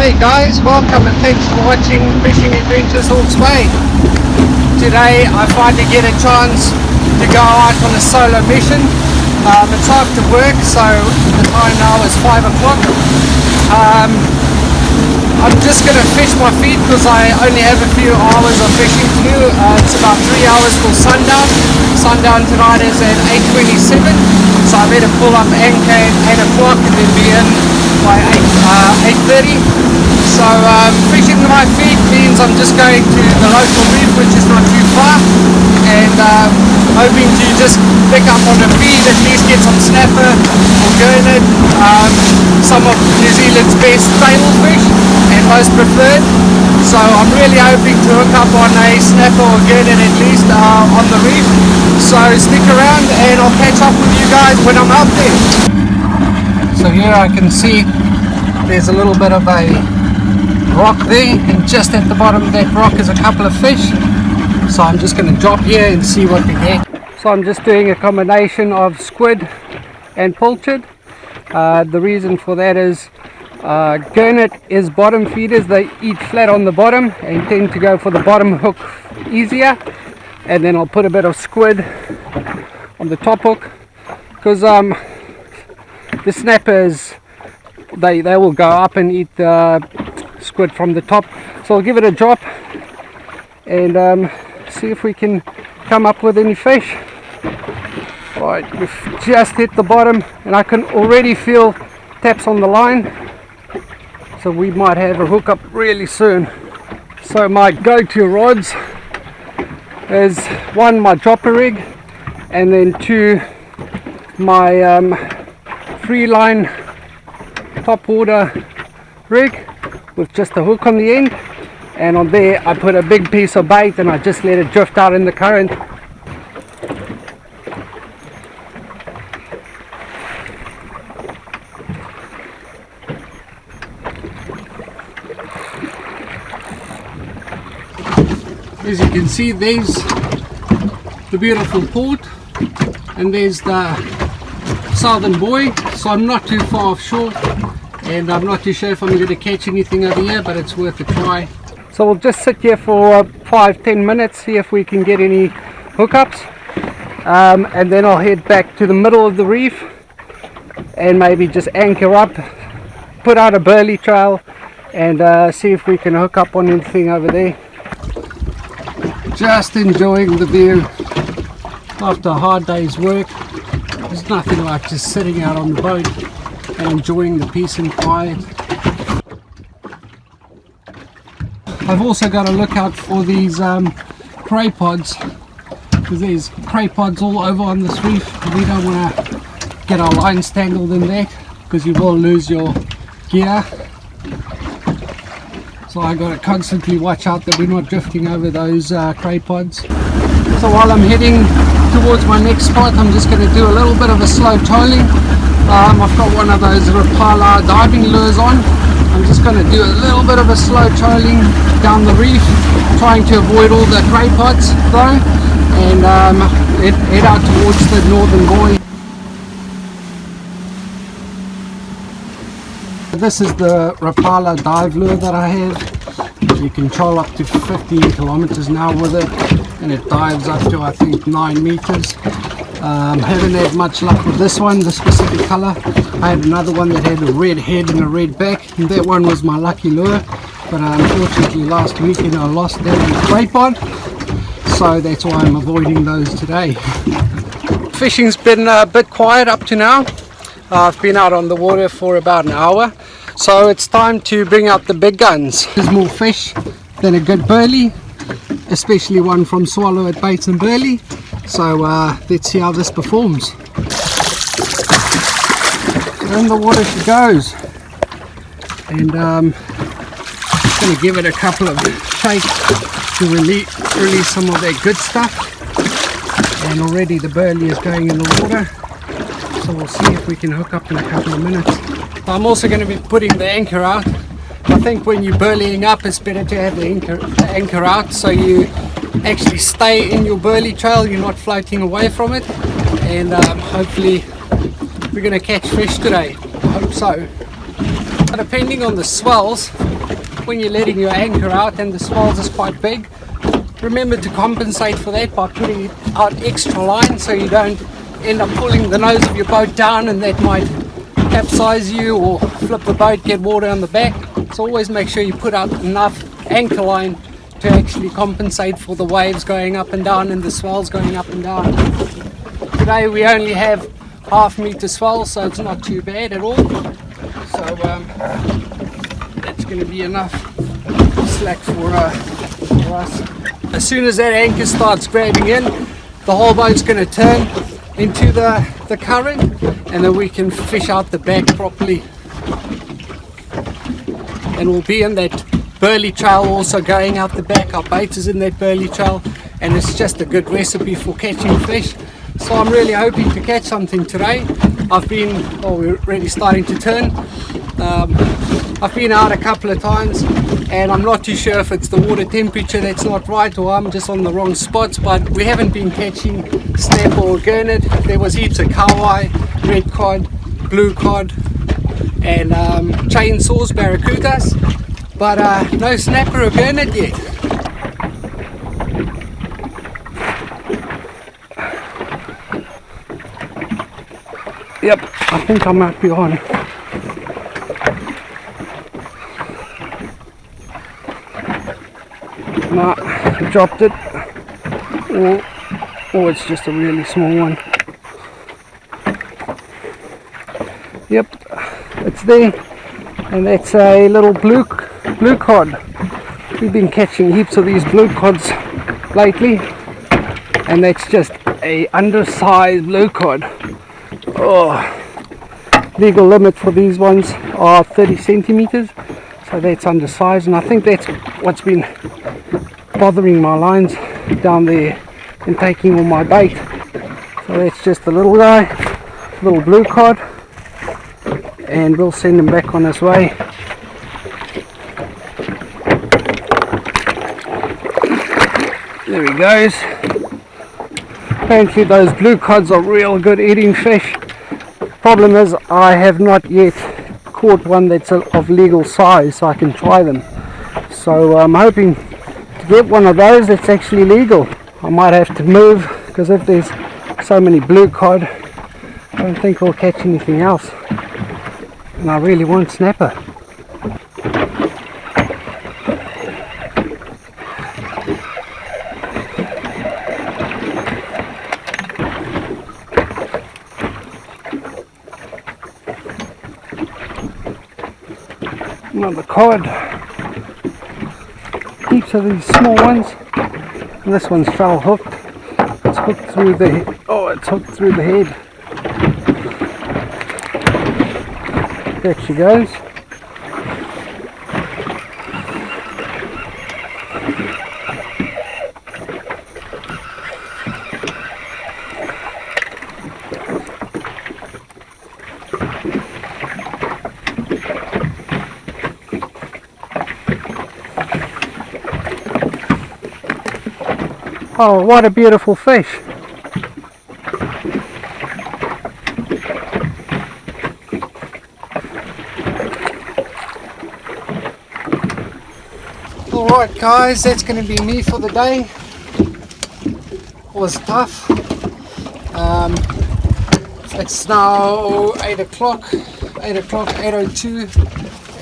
Hey guys, welcome and thanks for watching Fishing Adventures Hawke's Bay. Today I finally get a chance to go out on a solo mission. It's after work, so the time now is 5 o'clock. I'm just going to fish my feet because I only have a few hours of fishing to do. It's about 3 hours till sundown. Sundown tonight is at 8:27, so I better pull up anchor at 8 o'clock and then be in by 8:30. So fishing my feet means I'm just going to the local reef, which is not too far, and hoping to just pick up on a feed, at least get some snapper or gurnard, some of New Zealand's best table fish and most preferred. So I'm really hoping to hook up on a snapper or gurnard at least on the reef. So stick around and I'll catch up with you guys when I'm out there. So here I can see there's a little bit of a rock there, and just at the bottom of that rock is a couple of fish. So I'm just going to drop here and see what we get. So I'm just doing a combination of squid and pilchard. The reason for that is gurnard is bottom feeders. They eat flat on the bottom and tend to go for the bottom hook easier, and then I'll put a bit of squid on the top hook because the snappers, they will go up and eat the squid from the top. So I'll give it a drop and see if we can come up with any fish. Right, we've just hit the bottom and I can already feel taps on the line, so we might have a hookup really soon. So my go-to rods is one, my dropper rig, and then two, my free line top water rig with just a hook on the end, and on there I put a big piece of bait and I just let it drift out in the current. As you can see, there's the beautiful port and there's the Southern Buoy, so I'm not too far offshore and I'm not too sure if I'm going to catch anything over here, but it's worth a try. So we'll just sit here for 5-10 minutes, see if we can get any hookups, and then I'll head back to the middle of the reef and maybe just anchor up, put out a burley trail and see if we can hook up on anything over there. Just enjoying the view after a hard day's work. There's nothing like just sitting out on the boat and enjoying the peace and quiet. I've also got to look out for these cray pods, because there's cray pods all over on this reef. We don't want to get our lines tangled in that because you will lose your gear. So I got to constantly watch out that we're not drifting over those cray pods. So while I'm heading towards my next spot, I'm just going to do a little bit of a slow trolling. I've got one of those Pania diving lures on. I'm just going to do a little bit of a slow trolling down the reef, trying to avoid all the cray pods though, and head out towards the northern buoy. This is the Rapala dive lure that I have. You can troll up to 15 kilometers now with it, and it dives up to I think 9 meters. Haven't had much luck with this one, the specific color. I had another one that had a red head and a red back, and that one was my lucky lure, but unfortunately last weekend I lost that cray pod, so that's why I'm avoiding those today. Fishing's been a bit quiet up to now. I've been out on the water for about an hour, so it's time to bring out the big guns. There's more fish than a good burley, especially one from Swallow at Baits and Burley. So let's see how this performs. In the water she goes, and just going to give it a couple of shakes to release some of that good stuff. And already the burley is going in the water. So we'll see if we can hook up in a couple of minutes. I'm also going to be putting the anchor out. I think when you're burleying up, it's better to have the anchor out so you actually stay in your burley trail, you're not floating away from it, and hopefully we're going to catch fish today. I hope so. Depending on the swells, when you're letting your anchor out and the swells is quite big, remember to compensate for that by putting out extra line so you don't end up pulling the nose of your boat down, and that might capsize you or flip the boat, get water on the back. So always make sure you put out enough anchor line to actually compensate for the waves going up and down and the swells going up and down. Today we only have half-meter swell, so it's not too bad at all. So that's going to be enough slack for us. As soon as that anchor starts grabbing in, the whole boat's going to turn into the current, and then we can fish out the back properly. And we'll be in that burley trail also going out the back. Our bait is in that burley trail, and it's just a good recipe for catching fish. So I'm really hoping to catch something today. We're already starting to turn. I've been out a couple of times, and I'm not too sure if it's the water temperature that's not right or I'm just on the wrong spots, but we haven't been catching snapper or gurnard. There was heaps of kawai, red cod, blue cod, and chainsaws, barracudas, but no snapper or gurnard yet. Yep, I think I might be on. No, I dropped it. Or it's just a really small one. Yep, it's there, and that's a little blue cod. We've been catching heaps of these blue cods lately, and that's just a undersized blue cod. Oh, legal limit for these ones are 30 centimeters, so that's undersized, and I think that's what's been bothering my lines down there and taking all my bait. So that's just a little guy, little blue cod, and we'll send him back on his way. There he goes. Apparently those blue cods are real good eating fish. Problem is, I have not yet caught one that's of legal size, so I can try them. So I'm hoping to get one of those that's actually legal. I might have to move, because if there's so many blue cod, I don't think I'll catch anything else. And I really want snapper. Another cod. Heaps of these small ones. And this one's foul hooked. It's hooked through the it's hooked through the head. There she goes. Oh, what a beautiful fish. Alright guys, that's going to be me for the day. It was tough. It's now 8 o'clock, 8:02,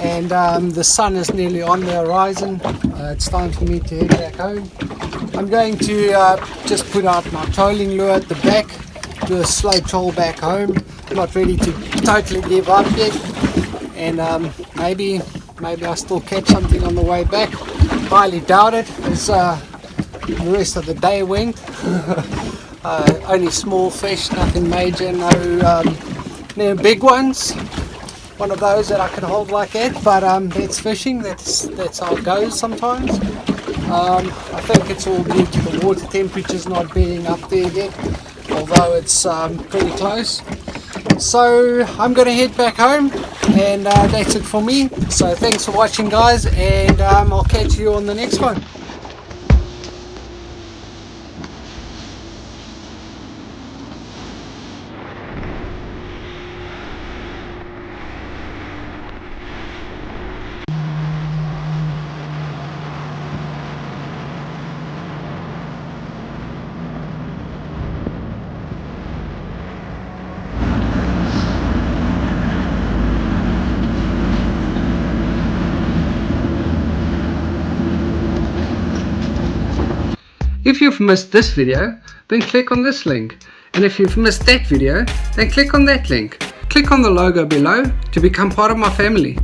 and the sun is nearly on the horizon. It's time for me to head back home. I'm going to just put out my trolling lure at the back, do a slow troll back home. Not ready to totally give up yet, and maybe I still catch something on the way back. Highly doubt it, as the rest of the day went. Only small fish, nothing major, no big ones. One of those that I can hold like that, but that's fishing. That's how it goes sometimes. I think it's all due to the water temperatures not being up there yet, although it's pretty close. So I'm going to head back home, and that's it for me. So thanks for watching guys, and I'll catch you on the next one. If you've missed this video, then click on this link. And if you've missed that video, then click on that link. Click on the logo below to become part of my family.